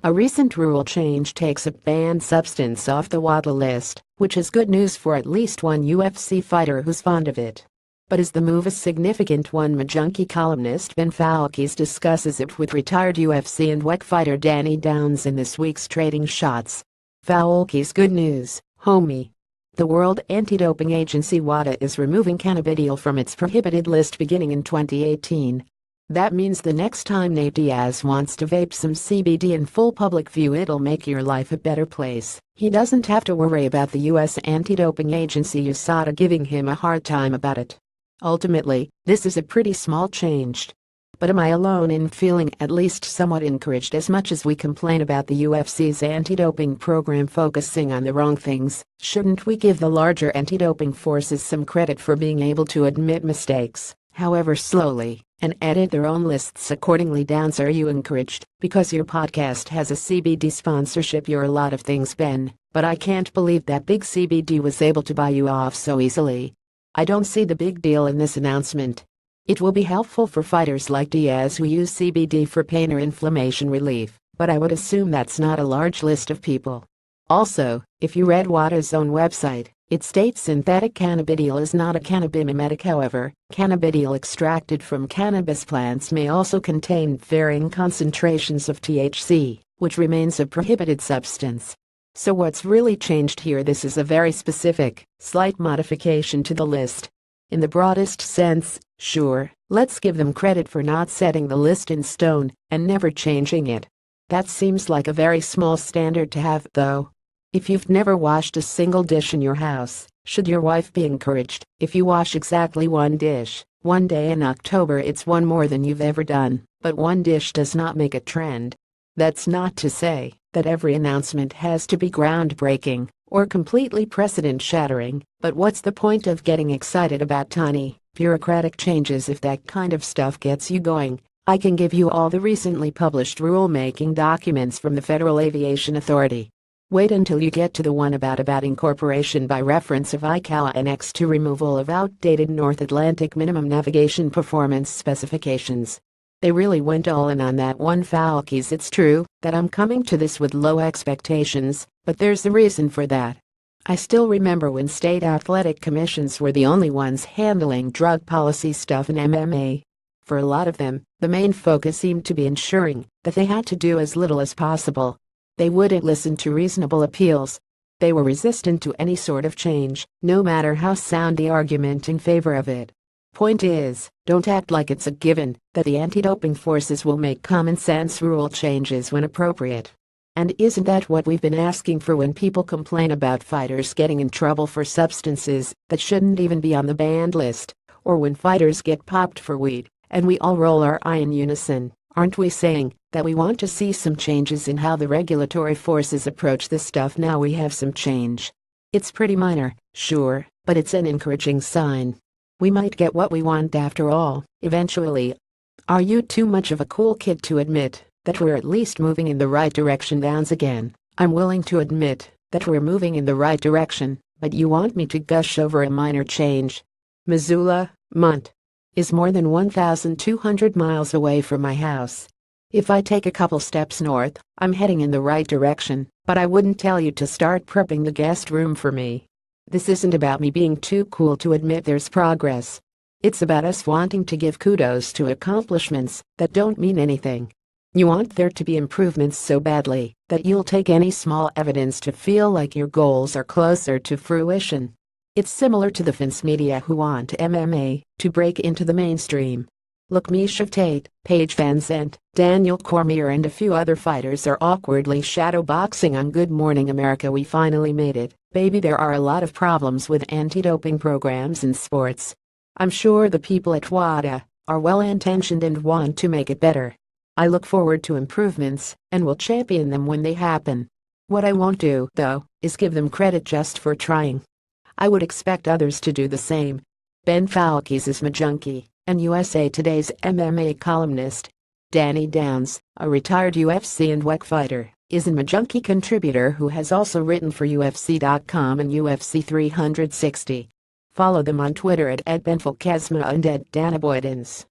A recent rule change takes a banned substance off the WADA list, which is good news for at least one UFC fighter who's fond of it. But is the move a significant one? MyJunkie columnist Ben Falkes discusses it with retired UFC and WEC fighter Danny Downs in this week's Trading Shots. Falkes: good news, homie. The World Anti-Doping Agency WADA is removing cannabidiol from its prohibited list beginning in 2018. That means the next time Nate Diaz wants to vape some CBD in full public view, it'll make your life a better place. He doesn't have to worry about the US Anti-Doping Agency USADA giving him a hard time about it. Ultimately, this is a pretty small change. But am I alone in feeling at least somewhat encouraged? As much as we complain about the UFC's anti-doping program focusing on the wrong things, shouldn't we give the larger anti-doping forces some credit for being able to admit mistakes, however slowly, and edit their own lists accordingly? Downs: are you encouraged? Because your podcast has a CBD sponsorship. You're a lot of things, Ben, but I can't believe that big CBD was able to buy you off so easily. I don't see the big deal in this announcement. It will be helpful for fighters like Diaz who use CBD for pain or inflammation relief, but I would assume that's not a large list of people. Also, if you read WADA's own website, it states synthetic cannabidiol is not a cannabimimetic. However, cannabidiol extracted from cannabis plants may also contain varying concentrations of THC, which remains a prohibited substance. So what's really changed here? This is a very specific, slight modification to the list. In the broadest sense, sure, let's give them credit for not setting the list in stone and never changing it. That seems like a very small standard to have, though. If you've never washed a single dish in your house, should your wife be encouraged? If you wash exactly one dish, one day in October, it's one more than you've ever done, but one dish does not make a trend. That's not to say that every announcement has to be groundbreaking or completely precedent-shattering, but what's the point of getting excited about tiny, bureaucratic changes if that kind of stuff gets you going? I can give you all the recently published rulemaking documents from the Federal Aviation Authority. Wait until you get to the one about incorporation by reference of ICAO Annex to removal of outdated North Atlantic minimum navigation performance specifications. They really went all in on that one. Falkes: it's true that I'm coming to this with low expectations, but there's a reason for that. I still remember when state athletic commissions were the only ones handling drug policy stuff in MMA. For a lot of them, the main focus seemed to be ensuring that they had to do as little as possible. They wouldn't listen to reasonable appeals. They were resistant to any sort of change, no matter how sound the argument in favor of it. Point is, don't act like it's a given that the anti-doping forces will make common-sense rule changes when appropriate. And isn't that what we've been asking for when people complain about fighters getting in trouble for substances that shouldn't even be on the banned list, or when fighters get popped for weed, and we all roll our eye in unison? Aren't we saying that we want to see some changes in how the regulatory forces approach this stuff? Now we have some change. It's pretty minor, sure, but it's an encouraging sign. We might get what we want after all, eventually. Are you too much of a cool kid to admit that we're at least moving in the right direction? Downs: again, I'm willing to admit that we're moving in the right direction, but you want me to gush over a minor change? Missoula, Mont, is more than 1,200 miles away from my house. If I take a couple steps north, I'm heading in the right direction, but I wouldn't tell you to start prepping the guest room for me. This isn't about me being too cool to admit there's progress. It's about us wanting to give kudos to accomplishments that don't mean anything. You want there to be improvements so badly that you'll take any small evidence to feel like your goals are closer to fruition. It's similar to the Finns media who want MMA to break into the mainstream. Look, Miesha Tate, Paige Van Zandt, Daniel Cormier and a few other fighters are awkwardly shadowboxing on Good Morning America. We finally made it, baby. There are a lot of problems with anti-doping programs in sports. I'm sure the people at WADA are well-intentioned and want to make it better. I look forward to improvements and will champion them when they happen. What I won't do, though, is give them credit just for trying. I would expect others to do the same. Ben Falkes is MyJunkie and USA Today's MMA columnist. Danny Downs, a retired UFC and WEC fighter, is a MyJunkie contributor who has also written for UFC.com and UFC 360. Follow them on Twitter at @benfalkesma and @danaboydens.